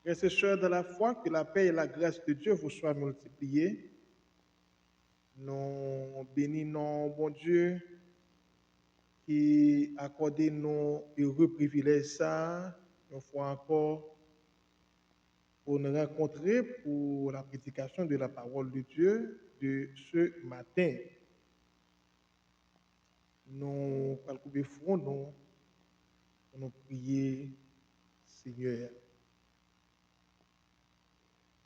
Frères et sœurs dans la foi, que la paix et la grâce de Dieu vous soient multipliées. Nous bénissons, bon Dieu, qui accorde nos heureux privilèges ça, une fois encore, pour nous rencontrer pour la prédication de la parole de Dieu de ce matin. Nous allons couper front, nous, pour nous prier, Seigneur.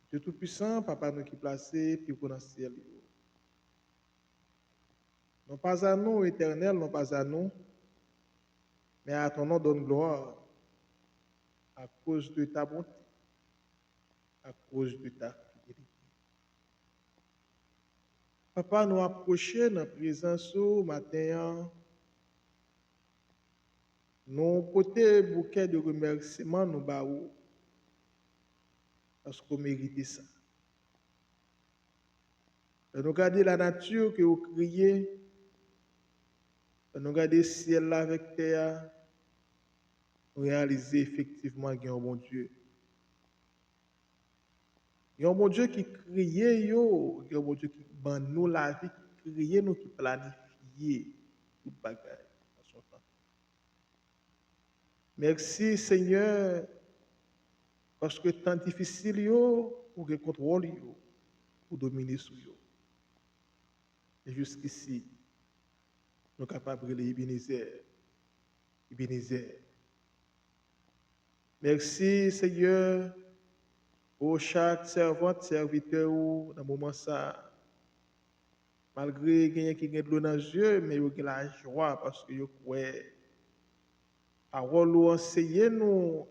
Dieu Tout-Puissant, Papa nous qui placé, puis pour dans le ciel. Non pas à nous, éternel, non pas à nous, mais à ton nom donne gloire à cause de ta bonté, à cause de ta fidélité. Papa, nous approchons dans la présence au matin, nous portons bouquet de remerciements, nous baou, parce qu'on mérite ça. Nous regardons la nature que vous criez, nous regardons le ciel là avec terre, nous réalisons effectivement qu'il y a un bon Dieu. Il y a un bon Dieu qui crée, il y a un bon Dieu qui ban nous la vie, qui crée nous, qui planifie tout bagage en son temps. Merci Seigneur, parce que temps difficile, pour que contrôle, pour dominer sur eux. Et jusqu'ici, nous sommes capables de Ebenezer. Ebenezer. Merci Seigneur, pour chaque servante, serviteur, dans le moment ça, malgré qu'il y a de l'eau dans les yeux, mais il y a la joie parce que parole ou enseigner nous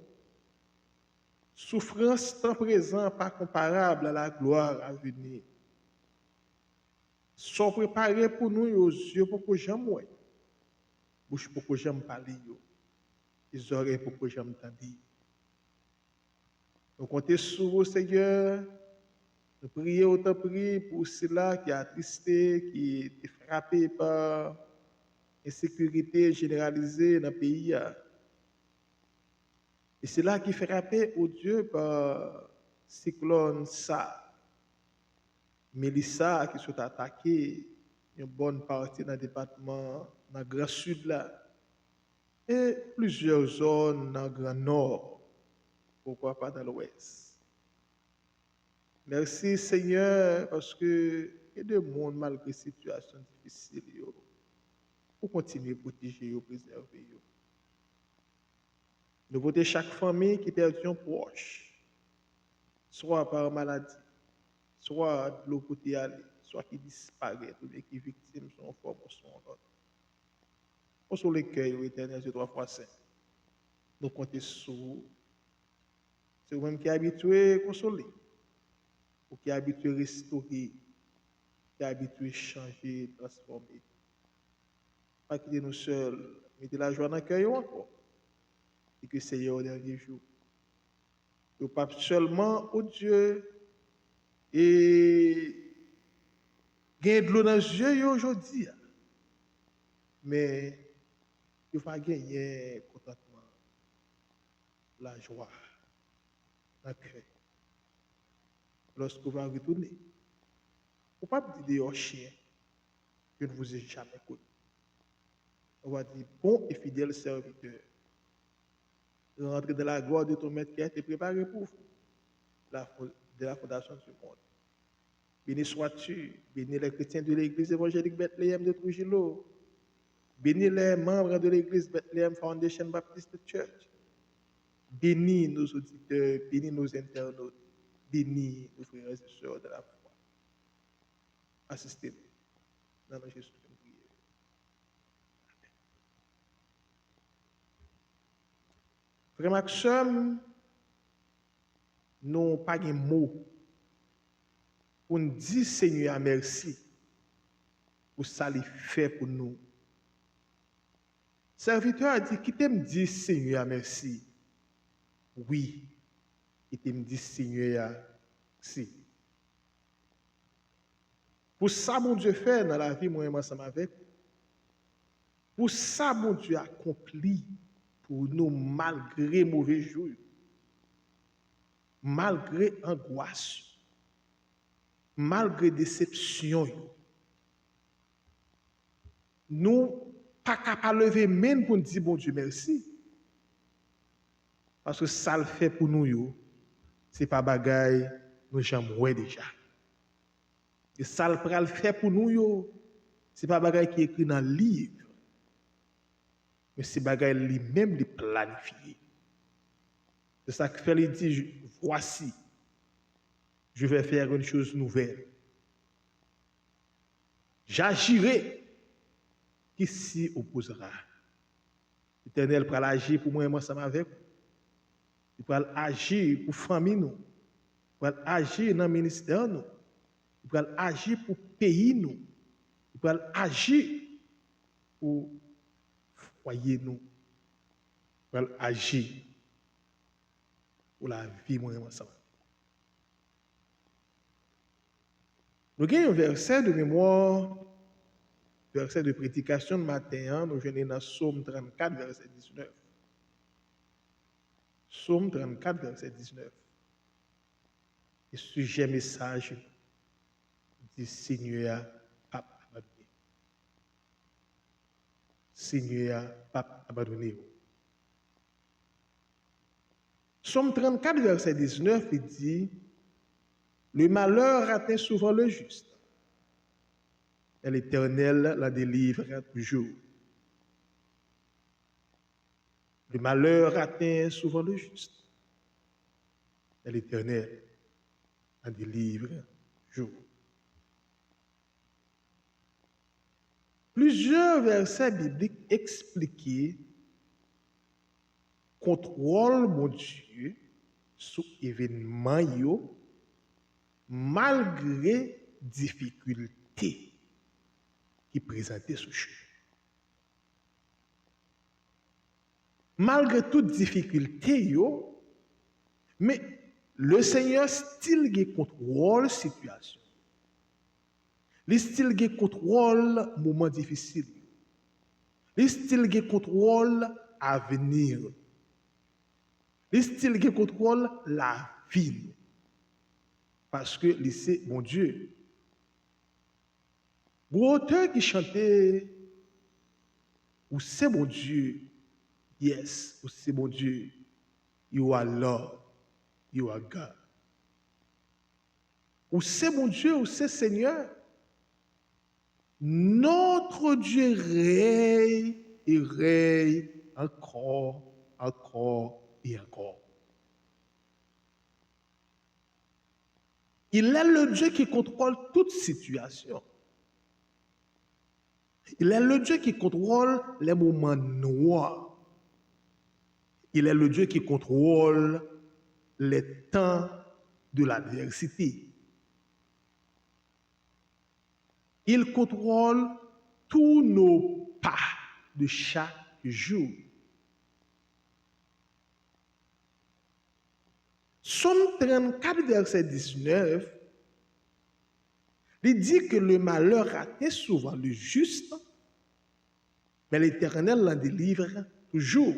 souffrance temps présent pas comparable à la gloire à venir. Sont préparés pour nous aux yeux pour que j'aime ouais, bouche pour que j'aime parler yo, les oreilles pour que j'aime entendre. Nous comptons sur vous Seigneur. Nous prions autant prier pour ceux-là qui est attristé, qui est frappé par l'insécurité généralisée dans le pays. Et c'est là qui fait frapper au Dieu par cyclone ça, Mélissa qui sont attaqués une bonne partie dans le département, dans le Grand Sud là, et plusieurs zones dans le Grand Nord, pourquoi pas dans l'Ouest. Merci Seigneur parce que il y a des monde malgré la situation difficile, pour continuer à protéger, préserver. Nous voter chaque famille qui perd un proche, soit par maladie, soit de l'eau côté aller, soit qui disparaît, ou bien qui est victime de son forme ou son autre. Console les cœurs, éternel, de 3 fois saint. Nous comptons sur vous. C'est vous-même qui est habitué à consoler, ou qui est habitué à restaurer, qui est habitué à changer, transformer. Pas quitter nous seuls, mettez la joie dans le cœur encore. Et que c'est au dernier jour. Que pas seulement au Dieu et gagner de l'eau dans les yeux aujourd'hui, mais il va gagner contentement, la joie, la cœur. Lorsque vous allez retourner, vous ne pouvez pas dire aux chiens que ne vous ai jamais connu. On va dire bon et fidèle serviteur. Rentrer dans la gloire de ton maître qui a été préparé pour vous, de la fondation du monde. Béni sois-tu, béni les chrétiens de l'église évangélique Bethléem de Trujillo, béni les membres de l'église Bethléem Foundation Baptist Church, béni nos auditeurs, béni nos internautes, béni nos frères et sœurs de la foi. Assistez-nous dans le Jésus de prière. Frère Maxime, nous n'avons pas de mots pour nous dire Seigneur merci pour ça qu'il fait pour nous. Serviteur a dit, qui t'aime dire Seigneur merci? Oui, qui t'aime dire Seigneur merci. Pour ça, mon Dieu fait dans la vie, moi, ensemble avec vous. Pour ça, mon Dieu accompli pour nous malgré mauvais jours. malgré angoisse, malgré déception, nous pas capable de lever même pour dire bon Dieu merci. Parce que ça le fait pour nous, c'est pas bagaille nous jamais déjà. Et ça le fait pour nous, c'est pas bagaille qui est écrit dans le livre, mais c'est bagaille lui-même de planifier. C'est ça que fait, il dit, voici, je vais faire une chose nouvelle. J'agirai, qui s'y opposera. L'Éternel va agir pour moi et moi ensemble avec vous. Il va agir pour la famille, nous. Il va agir dans le ministère, nous. Il va agir pour le pays, nous. Il va agir pour le foyer, nous. Il va agir pour la vie, moi et moi ensemble. Nous avons un verset de mémoire, verset de prédication de matin, nous venons dans Psaume 34, verset 19. Psaume 34, verset 19. Et sujet message dit Seigneur, pas abandonné. Seigneur, pas abandonné. Psaume 34, verset 19, il dit le malheur atteint souvent le juste, et l'Éternel la délivre toujours. Le malheur atteint souvent le juste, et l'Éternel la délivre toujours. Plusieurs versets bibliques expliquent contrôle mon Dieu sur événement malgré difficultés qui présentaient sous chemin. Malgré toutes difficultés, mais le Seigneur still qui contrôle la situation. Il still qui contrôle moment difficile. Il still qui contrôle l'avenir. Il still qui contrôle la vie. Parce que c'est mon Dieu. L'auteur qui chantait, ou c'est mon Dieu, yes, ou c'est mon Dieu, you are Lord, you are God. Ou c'est mon Dieu, ou c'est Seigneur. Notre Dieu règne et règne encore, encore et encore. Il est le Dieu qui contrôle toute situation. Il est le Dieu qui contrôle les moments noirs. Il est le Dieu qui contrôle les temps de l'adversité. Il contrôle tous nos pas de chaque jour. Psaume 34, verset 19, il dit que le malheur atteint souvent le juste, mais l'Éternel l'en délivre toujours.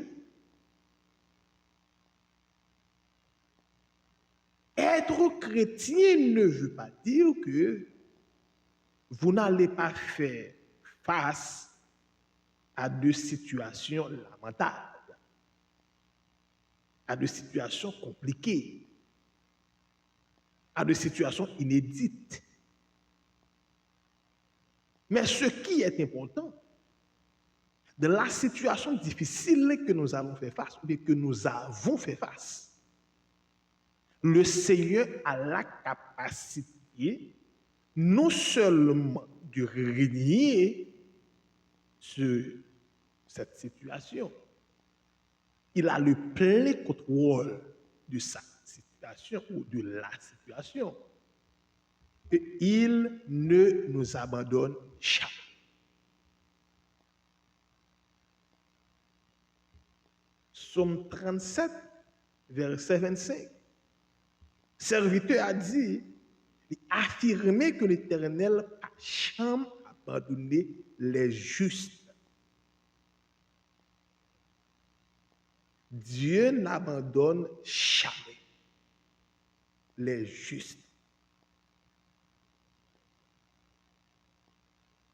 Être chrétien ne veut pas dire que vous n'allez pas faire face à des situations lamentables, à des situations compliquées, à des situations inédites. Mais ce qui est important, de la situation difficile que nous allons faire face, ou que nous avons fait face, le Seigneur a la capacité non seulement de régner sur cette situation, il a le plein contrôle de sa situation ou de la situation. Et il ne nous abandonne jamais. Psaume 37, verset 25. Serviteur a dit, il a affirmé que l'Éternel n'a jamais abandonné les justes. Dieu n'abandonne jamais. les justes.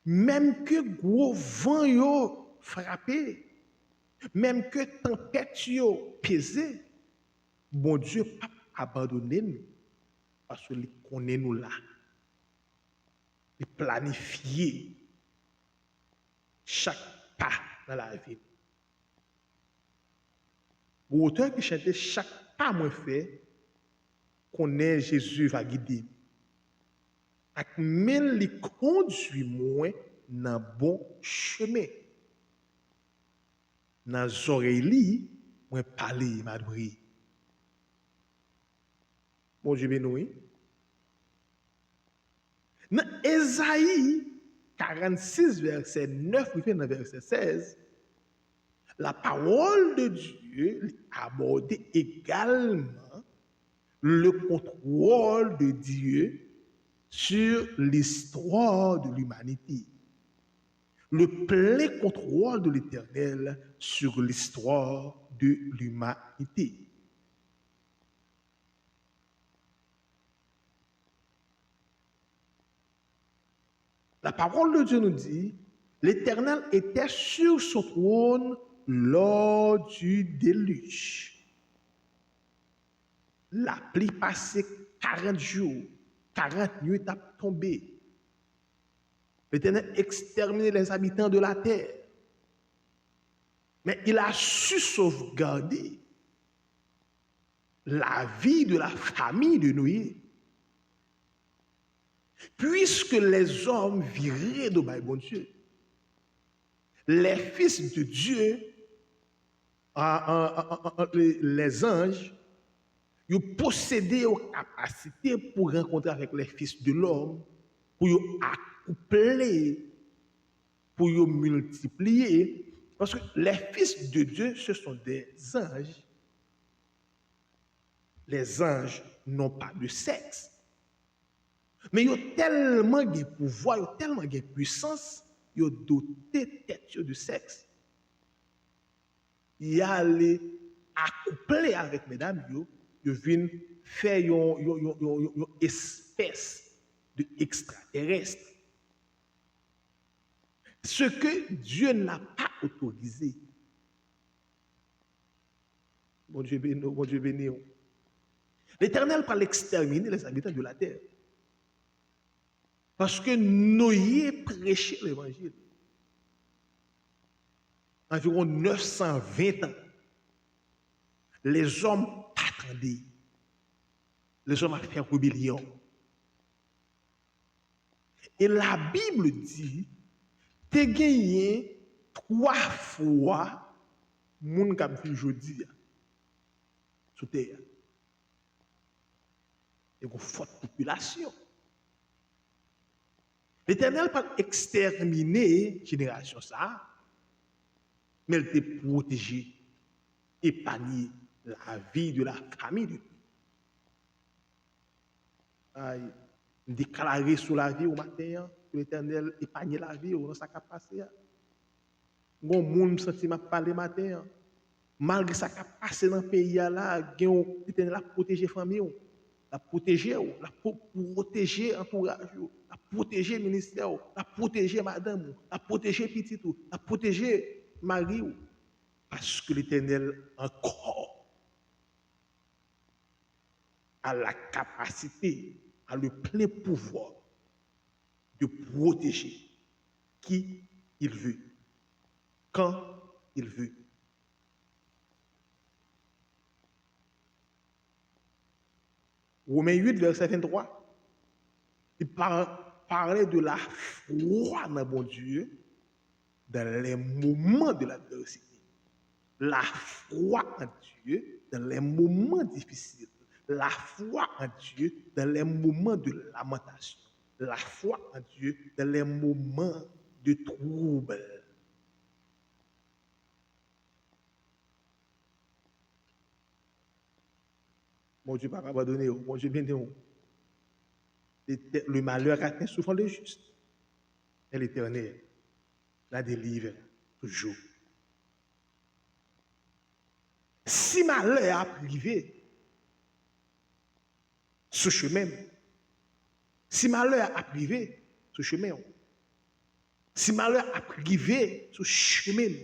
Même que gros vent yo frappé, même que tempête yo pesé, bon Dieu pas abandonné nous parce qu'il connaît nous là. Il planifie chaque pas dans la vie. L'auteur qui chantait chaque pas moi fait, connaît Jésus va guider. Ak men li conduit moi dans bon chemin. Dans oreilles li, moi parler m'adourer. Bon Dieu béni. Dans Ésaïe 46 verset 9 dans verset 16, la parole de Dieu aborde également le contrôle de Dieu sur l'histoire de l'humanité. Le plein contrôle de l'Éternel sur l'histoire de l'humanité. La parole de Dieu nous dit, l'Éternel était sur son trône lors du déluge. La pluie passait 40 jours, 40 nuits a tombé. L'Éternel exterminait les habitants de la terre. Mais il a su sauvegarder la vie de la famille de Noé. Puisque les hommes viraient de bon Dieu, les fils de Dieu, les anges, ils possédaient aux capacités pour rencontrer avec les fils de l'homme, pour les accoupler, pour les multiplier. Parce que les fils de Dieu, ce sont des anges. Les anges n'ont pas de sexe. Mais ils ont tellement de pouvoir, ils ont tellement de puissance, ils ont doté tête de sexe. Ils allaient accoupler avec mesdames, ils viennent faire une espèce d'extraterrestre. Ce que Dieu n'a pas autorisé. Bon Dieu béni. L'Éternel va l'exterminer les habitants de la terre. Parce que Noé prêchait l'évangile. Environ 920 ans. Les hommes attendaient. Les hommes ont fait rébellion. Et la Bible dit, t'es gagné 3 fois moun k'ap vi jodi sous terre. Et une forte population. L'Éternel pas exterminer génération ça, mais il te protéger, épargner la vie de la famille de Dieu. Aïe, déclarer sur la vie au matin, que l'Éternel épargne la vie dans sa capacité. Gon moun senti m'a parler matin, malgré ça qu'a passé dans le pays là, l'Éternel a protégé famille, la protéger, la protéger entourage, la protéger ministère, la protéger madame, la protéger petit, la protéger mari, parce que l'Éternel encore a la capacité, a le plein pouvoir de protéger qui il veut, quand il veut. Romains 8, verset 23, il parlait de la foi dans bon Dieu dans les moments de l'adversité. La foi en Dieu dans les moments difficiles. La foi en Dieu dans les moments de lamentation. La foi en Dieu dans les moments de trouble. Mon Dieu, pas abandonner, mon Dieu, bien dire. Le malheur atteint souvent le juste. Et l'Éternel la délivre toujours. Si malheur a privé, ce chemin. Si malheur a privé ce chemin, si malheur a privé ce chemin,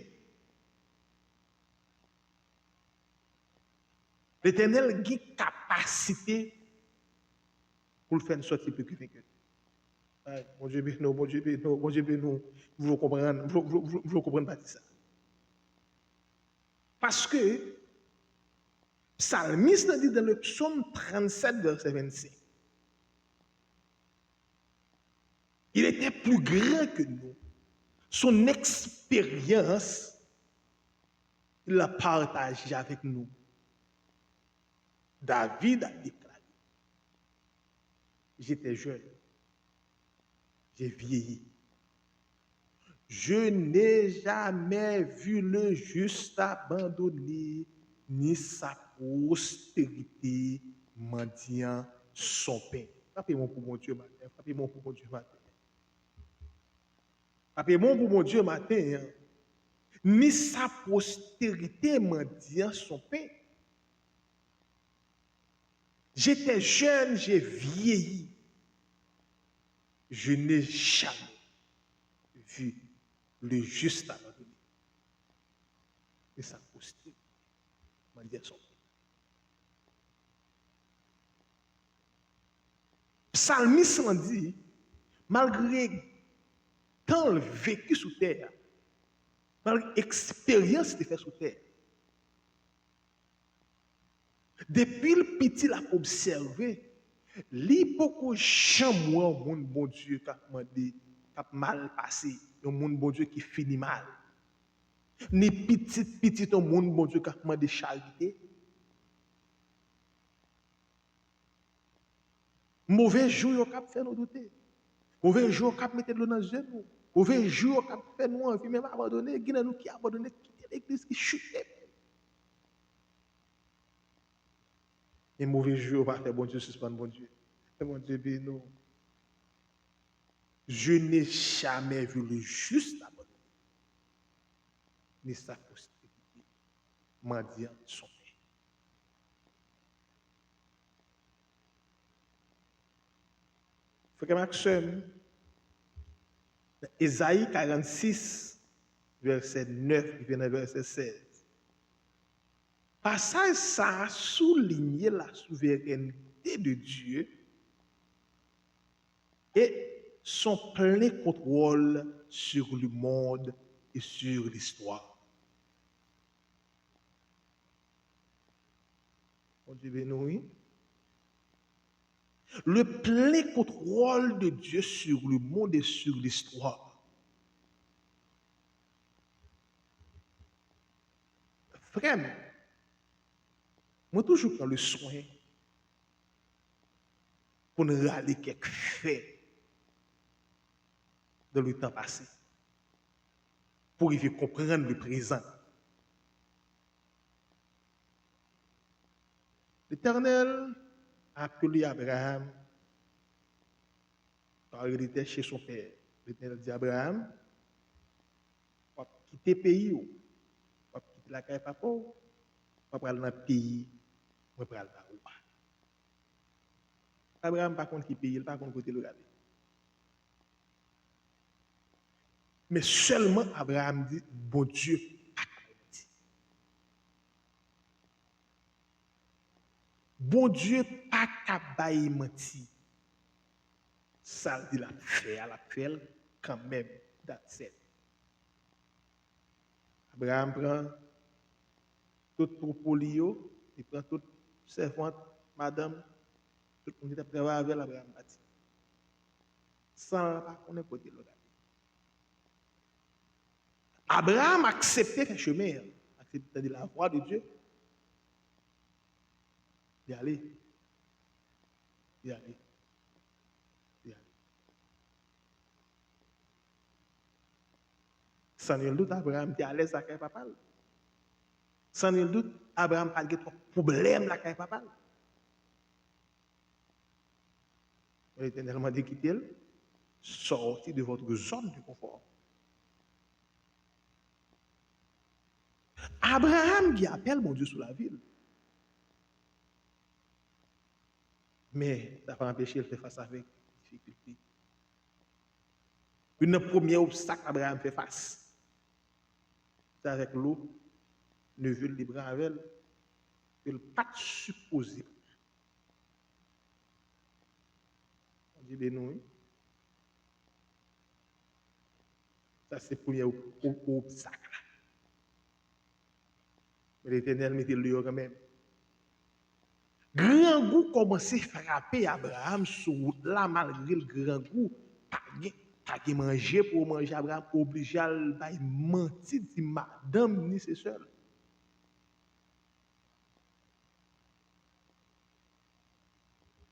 l'Éternel a une capacité pour le faire sortir plus que vainqueur. Mon Dieu, non, mon Dieu, non, mon Dieu, non. Vous comprenez, vous comprenez pas ça. Parce que, Psalmiste dit dans le psaume 37, verset 25, il était plus grand que nous. Son expérience, il l'a partagé avec nous. David a déclaré, j'étais jeune, j'ai vieilli. Je n'ai jamais vu le juste abandonné, ni sa postérité mendiant son pain. Frappez-moi pour mon Dieu matin. Frappez-moi pour mon Dieu matin. Frappez-moi pour mon Dieu matin. Ni sa postérité mendiant son pain. J'étais jeune, j'ai vieilli. Je n'ai jamais vu le juste abandonné. Et sa postérité mendiant son pain. Psalmiste en dit, malgré tant le vécu sous terre, malgré l'expérience qu'il fait sous terre, depuis le petit l'a observé, l'hypoco jamais un monde bon Dieu qui a demandé, qui a mal passé, un monde bon Dieu qui finit mal. Ni petit un monde bon Dieu qui a demandé charité. Mauvais jour, il a fait nous douter. Mauvais jour, il a mettre de l'eau dans les yeux. Mauvais jour, il a fait nous envie, même abandonner. Il y a nous qui abandonné, quitter l'église, qui chutait. Et mauvais jour, va faire bon Dieu, suspendre bon Dieu. Et mon Dieu, bénis nous. Je n'ai jamais vu le juste abandonné, ni sa postérité mendiant son pain. Frère Maxime, Ésaïe 46, verset 9, et verset 16. Passage ça a souligné la souveraineté de Dieu et son plein contrôle sur le monde et sur l'histoire. On dit béni. Le plein contrôle de Dieu sur le monde et sur l'histoire. Frère, moi toujours prends le soin pour nous râler quelques faits dans le temps passé, pour y comprendre le présent. L'Éternel a appelé Abraham quand il était chez son père. L'Éternel dit à Abraham, tu vas quitter le pays, tu vas quitter la caille papa, tu vas aller dans le pays, tu vas aller là-haut. Abraham par contre qui pays, il pas contre côté le regarder. Mais seulement Abraham dit, bon Dieu, bon Dieu, pas qu'à menti. Ça dit la fait quand même, that's it. Abraham prend tout propos il prend toute servante, madame, tout le monde qui travaille avec Abraham bâti. Sans pas qu'on ait côté l'autre. Abraham acceptait faire chemin, acceptait de la voix de Dieu. D'y aller. D'y aller. D'y aller. Sans nul doute, Abraham était à l'aise avec son papa. Sans nul doute, Abraham n'a pas de problème avec son papa. L'Éternel m'a dit quitter, sortez de votre zone de confort. Abraham qui appelle mon Dieu sous la ville. Mais ça va empêcher de faire face avec difficulté. Une première obstacle Abraham fait face, c'est avec l'eau, ne veut le bras avec elle, que le pas supposé. On dit ben non. Ça c'est le premier obstacle. Mais l'Éternel mettait le quand même. Grand goût commençait à frapper Abraham sur route là, malgré le grand goût. Pas de manger pour manger, Abraham obligé à mentir, dit madame, ni c'est seul.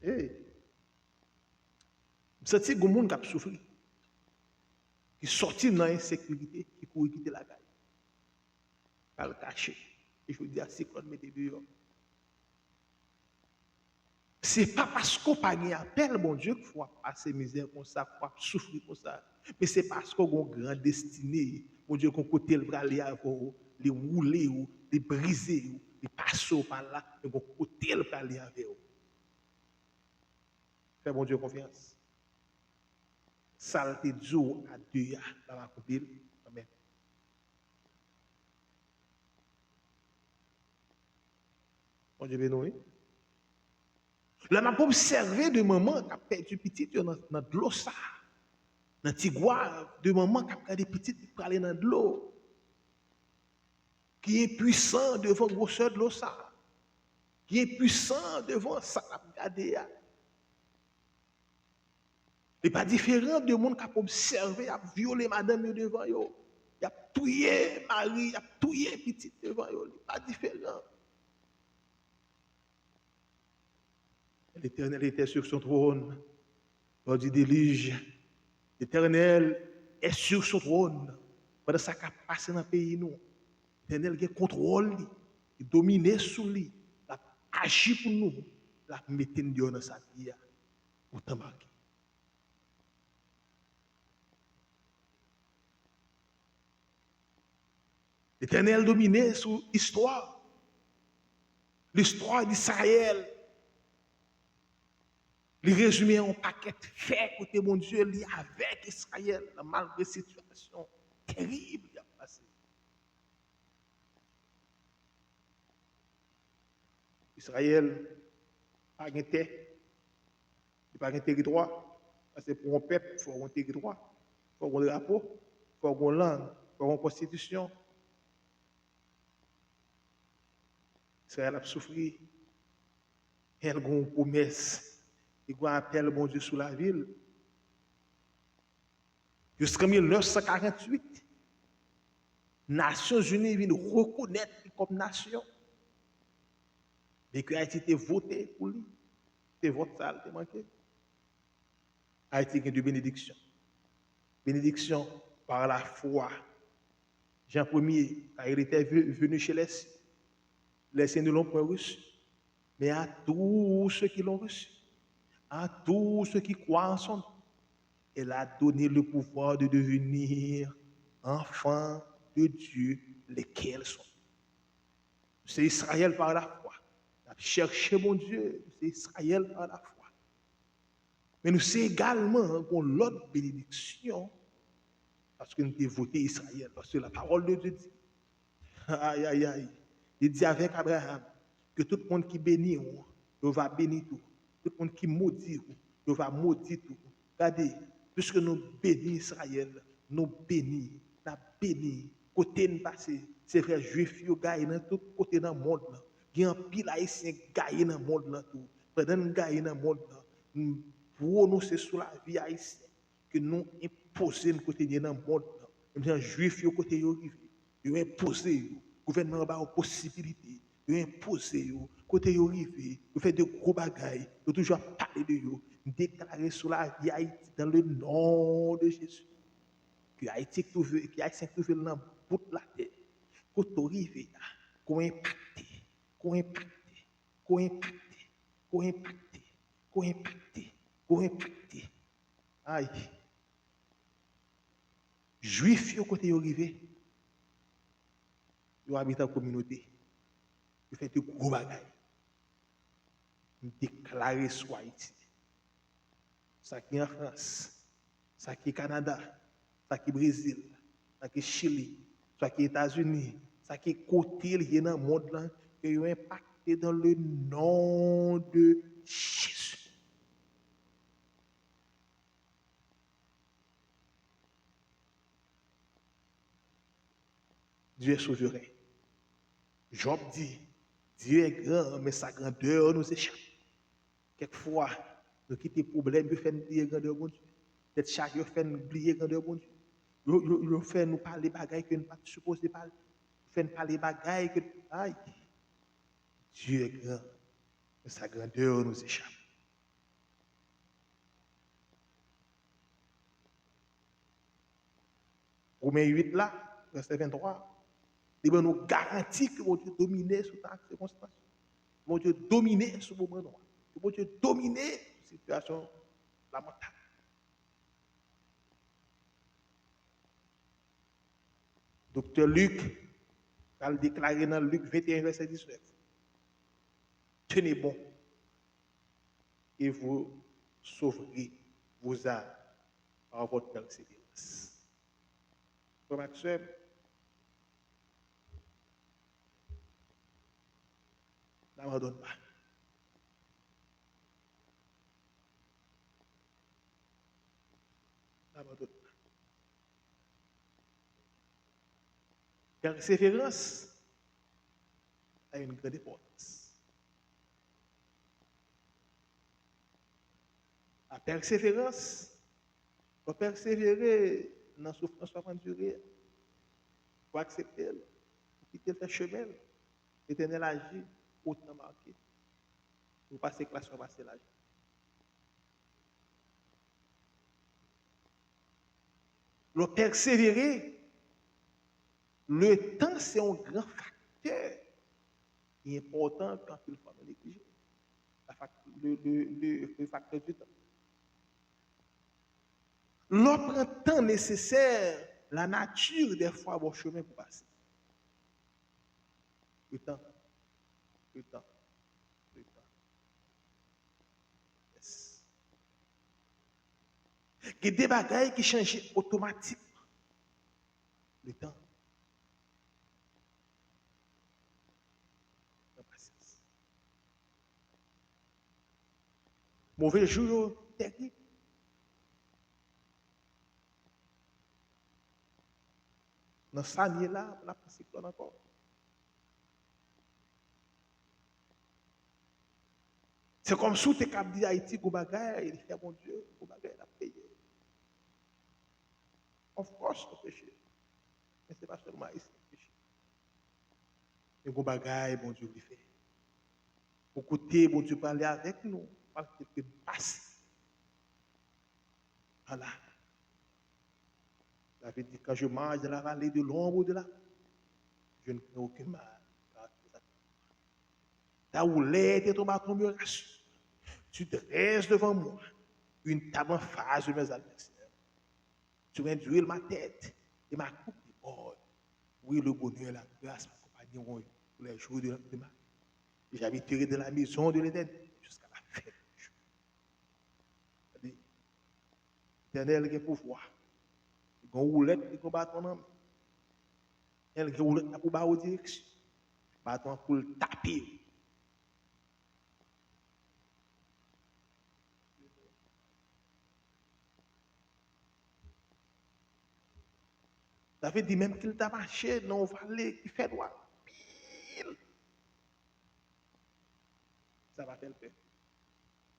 Hey, c'est un monde qui a souffert, qui sortit dans l'insécurité, qui court quitter la caille, qui a le caché. Et je veux dire, c'est qu'on met dehors. Ce n'est pas parce qu'on n'a pas un appel, mon Dieu, qu'il faut passer misère comme ça, qu'il faut souffrir comme ça. Mais c'est parce qu'on a une grande destinée. Mon Dieu, qu'on côté le bras, les rouler, les briser, les passer par là, et qu'on côté le bras avec vous. Fais mon Dieu confiance. Saleté Dieu à Dieu, dans la copine. Amen. Mon Dieu béni. Là, m'a observé de maman qui a perdu petit dans de l'eau ça. Dans Tigouave, de maman qui a perdu petit pour aller dans de l'eau. Qui est puissant devant la grosseur de l'eau ça. Qui est puissant devant ça. Regardez. Il n'est pas différent de monde qui a observé, a violé madame devant eux. Il a tué Marie, il a tué petit devant eux. Il n'est pas différent. L'Éternel était sur son trône. Lors du déluge, l'Éternel est sur son trône. Pendant ça qui a passé dans le pays, nous. L'Éternel qui contrôle, il domine sur lui, il a agi pour nous, il a mis Dieu dans sa vie pour t'embarquer. L'Éternel dominait sur l'histoire d'Israël. Il résumait un paquet de faits côté mon Dieu, lui avec Israël, malgré la situation terrible qui a passé. Israël n'a pas de terre, il n'a pas de territoire. Parce que pour un peuple, il faut avoir un territoire, il faut avoir un drapeau, il faut avoir une langue, il faut avoir une constitution. Israël a souffert, elle a une promesse. Il y a un appel, bon Dieu, sur la ville. Jusqu'en 1948, Nations Unies viennent reconnaître comme nation. Mais que Haïti était voté pour lui. C'est vote ça, c'est manqué. Haïti a deux bénédictions. Bénédiction par la foi. Jean Ier, quand il était venu chez les saints ne l'ont pas reçu. Mais à tous ceux qui l'ont reçu, à tous ceux qui croient en son nom, elle a donné le pouvoir de devenir enfants de Dieu, lesquels sont. C'est Israël par la foi. Cherchez mon Dieu, c'est Israël par la foi. Mais nous sommes également pour l'autre bénédiction, parce que nous avons voté Israël, parce que la parole de Dieu dit, aïe, aïe, aïe, il dit avec Abraham, que tout le monde qui bénit, il va bénir tout. Tout le monde qui maudit, il va maudire tout. Regardez, puisque nous bénissons Israël, nous bénissons, nous bénissons. Côté nous passé, c'est vrai, juifs, ils gagnent dans tout côté dans le monde. Il y a un pile haïtien qui gagne dans le monde. Pendant nous gagnons dans le monde, nous prononçons sur la vie haïtienne, que nous imposons nous côté dans le monde. Les juifs, ils côté ils imposent, le gouvernement a une possibilité. Ils imposent, côté ils arrivent, ils font de gros bagailles, ils toujours parler de eux, déclarer sur la vie Haïti dans le nom de Jésus. Que Haïti trouve dans toute la terre. Quand on arrive, qu'on impacte, qu'on impacte, qu'on impacte, qu'on impacte, qu'on impacte, qu'on impacte. Aïe. Juifs, côté ils arrivent, ils habitent en communauté. Ils font de gros bagailles. déclarer sur Haïti. Ça qui est en France, ça qui est Canada, ça qui est Brésil, ça qui est Chili, ça qui est États-Unis, ça qui est côté lié dans le monde là, qui ont impacté dans le nom de Jésus. Dieu est souverain. Job dit, Dieu est grand, mais sa grandeur nous échappe. Quelquefois, nous quittons les problèmes, nous faisons oublier la grandeur de Dieu. Cette charge nous fait oublier la grandeur de Dieu. Nous fait nous parler des bagailles que nous ne sommes pas supposés parler. Nous fait parler des bagailles que aïe. Dieu est grand, mais sa grandeur nous échappe. Romains 8 là, verset 23. Il nous garantit que mon Dieu domine sur ta circonstance. Mon Dieu domine sur le moment noir. Mon Dieu domine la situation lamentable. Docteur Luc a déclaré dans Luc 21, verset 19. Tenez bon et vous sauverez vos âmes par votre persévérance. Frère Maxwell, n'abandonne pas. N'abandonne pas. Persévérance a une grande importance. La persévérance, pour persévérer dans la souffrance va durer. Il faut accepter elle. Il faut quitter le chemin. L'éternel agit hautement marqué. Pour passer classe, on passer l'âge. Le persévérer, le temps, c'est un grand facteur important quand il faut négliger. Le facteur du temps. L'autre temps nécessaire, la nature des fois, bon chemin pour passer. Le temps. Le temps. Le temps. Yes. Il y a des bagailles qui changent automatiquement. Le temps. La patience. Mauvais jour, terrible. Dans ça, là, la cyclone encore. C'est comme si tu es capable d'Haïti, Goubagaï, il fait mon Dieu, Goubagaï, il a payé. Of course, le péché. Mais ce n'est pas seulement ici le péché. Mais Goubagaï, bon Dieu, il fait. Au côté, bon Dieu, parler avec nous, parce qu'il passe. Voilà. Ça veut dire, quand je marche dans la vallée de l'ombre de la, je ne fais aucun mal. Ta houlette et ton bâton me rassurent. Tu dresses devant moi une table en face de mes adversaires. Tu m'induis ma tête et ma coupe déborde. Oui, le bonheur et la grâce m'accompagneront pour les jours de ma vie. J'habiterai dans la maison de l'Éternel jusqu'à la fin du jour. L'Éternel qui est pouvoir. Il y a une roulette qui bat ton âme. Il y a une roulette pour battre aux directions. Bâton pour le taper. Ça veut dire même qu'il t'a marché dans le vallée qui fait droit. Pile. Ça va faire le faire.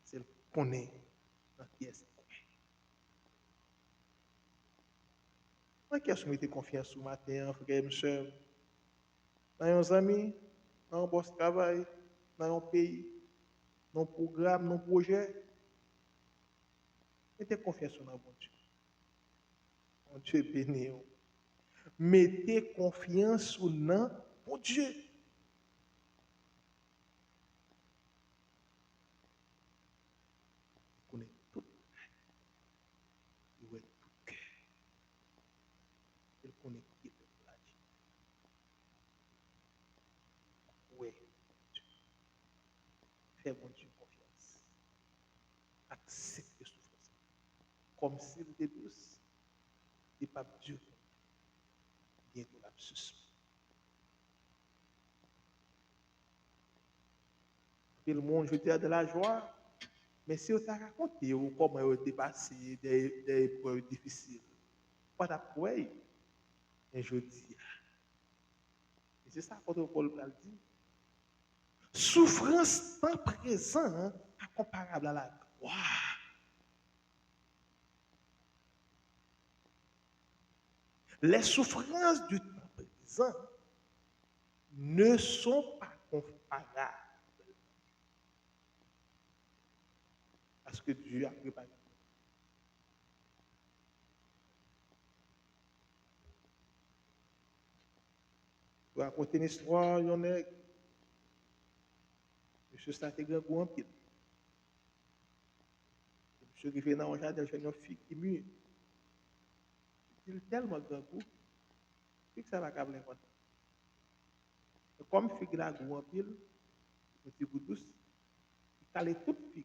C'est le connaître dans qui est. Moi, qui a mis confiance ce matin, frère et soeur, dans nos amis, dans un boss travail, dans un pays, dans un programme, dans un projet, mettez confiance dans bon Dieu. Bon Dieu béni. Mettez confiance dans bon Dieu. Il connaît tout. Il connaît tout cœur. Il connaît qui peut l'agir. Oui. Fais bon Dieu confiance. accepter souffrance. Comme s'il était douce, il pas dur. Bientôt la suspend. Puis le monde, je dis de la joie, mais si on t'a raconté comment on a dépassé des épreuves difficiles, pas d'après, et je dis, et c'est ça que Paul dit. Souffrance temps présent, hein, pas comparable à la gloire. Les souffrances du temps présent ne sont pas comparables. Parce que Dieu a préparé. Pour raconter une histoire, il y en a. Monsieur State grand en pile. Monsieur qui vient dans le jardin, j'ai une fille qui mue. Il est tellement grand goût. Que ça va câbler quoi. Comme fille la goût en pile, un petit goût douce, il calait toute fille.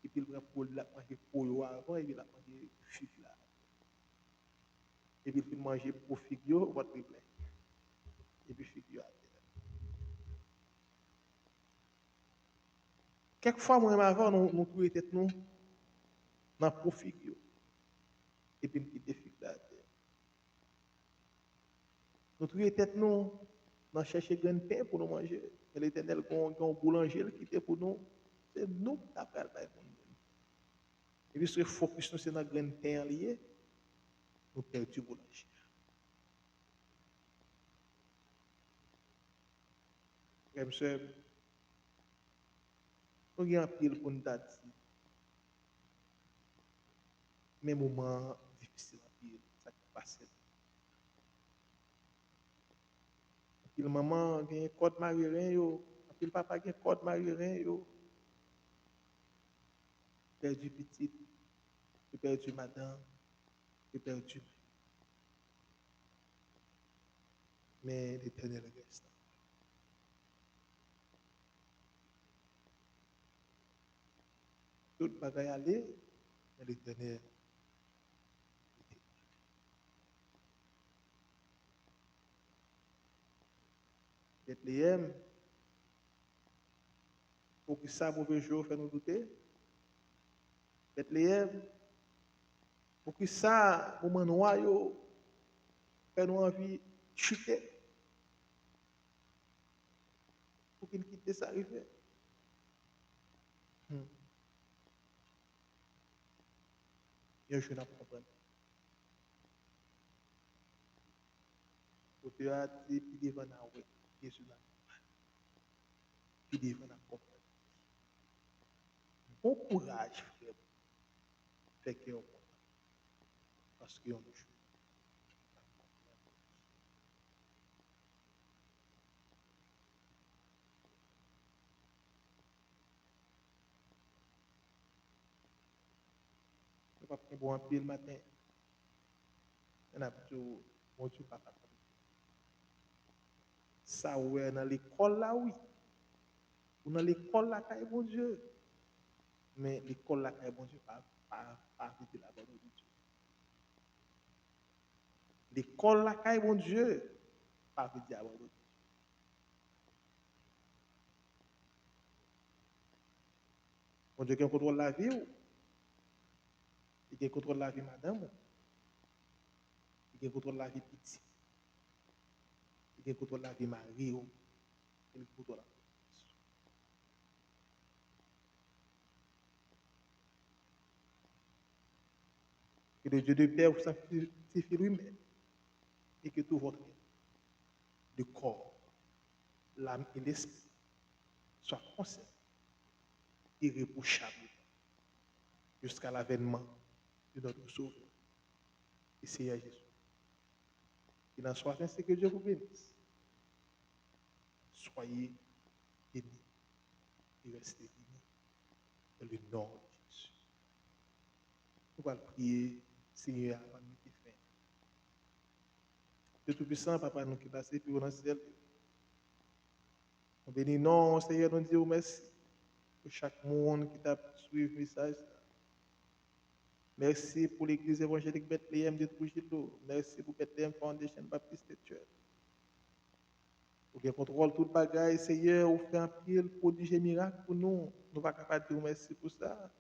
Et puis il prend pour la manger pour avant et puis il a mangé fille là. Et puis il manger pour fille, votre plaît. Et puis fille à terre. Quelquefois, moi, avant, nous trouvons tête nous dans pour fille. Et puis nous quittons fille là. Nous trouvons tête nous dans chercher grain de pain pour nous manger. Et l'Éternel, qu'on boulanger qui était pour nous, c'est nous qui avons fait. Et puis, ce focus nous, c'est dans grain de pain lié, nous perdons du boulanger. Frère, monsieur, nous avons un pile pour nous dire, mais moments difficiles à pile, ça qui passe. Puis le maman a un code marié, puis le papa a un code marié, perdu petit, perdu madame, perdu. Mais l'Éternel reste. Tout bagaille aller, mais l'Éternel. Bethléem, pour que ça, mauvais jour, fait nous douter. Bethléem, pour que ça, moment noir, fait nous envie de chuter. Pour qu'il quitte ça arriver. Et je n'ai pas compris. Pour te dire, puis devant la ouais, Jésus là. Puis devant la comprendre. Bon courage, frère. Fait que on comprend. Parce qu'on nous joue. Je ne vais pas prendre un pile le matin. On a tout, mon Dieu, papa. Ça, ouais, dans l'école là, oui. Ou dans l'école là, quand bon Dieu. Mais l'école là, quand bon Dieu, pas vite la bonne de Dieu. L'école là, quand bon Dieu, pas vite la bonne de Dieu. Bon Dieu qui contrôle la vie, qui contrôle la vie madame, qui contrôle la vie petit, qui contrôle la vie mari, qui contrôle la vie. Que le Dieu de paix vous sanctifie lui-même et que tout votre être, le corps, l'âme et l'esprit soient conservés irréprochables jusqu'à l'avènement de notre Sauveur et Seigneur Jésus. Il en soit ainsi que Dieu vous bénisse. Soyez bénis et restez bénis dans le nom de Jésus. Nous allons prier, Seigneur, avant de nous faire. Dieu Tout-Puissant, Papa, nous qui passons puis dans le ciel. Nous bénissons, Seigneur, nous disons merci pour chaque monde qui t'a suivi le message. Merci pour l'église évangélique Bethléem de Trujillo. Merci pour Bethléem Foundation Baptiste Church. Vous contrôle tout le bagage, Seigneur, vous faites un pile, prodige et miracle pour nous. Nous ne pas capable de dire merci pour ça.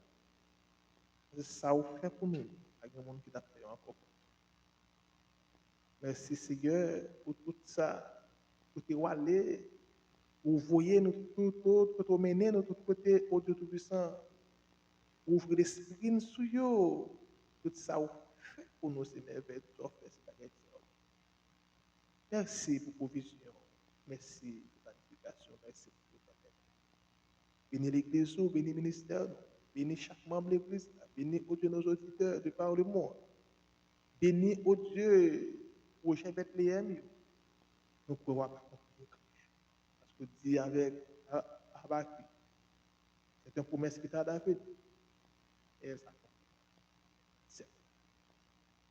C'est ça vous fait pour nous. Il y a des gens qui t'a fait encore. Merci Seigneur pour tout ça. Pour te aller, pour voyer nous tout autre, pour mener nous tout côté au Dieu Tout-Puissant. Ouvrir l'esprit sur eux. Tout ça vous fait pour nous, c'est merveilleux. Merci pour provision. Merci pour planification. Merci pour tout. Bénis l'église, bénis le ministère, bénis chaque membre de l'église, bénis, oh Dieu, nos auditeurs de par le monde. Bénis, oh Dieu, projet Bethléem. Nous ne pouvons pas comprendre. Parce que dit avec Habakkuk, c'est une promesse qui t'a David.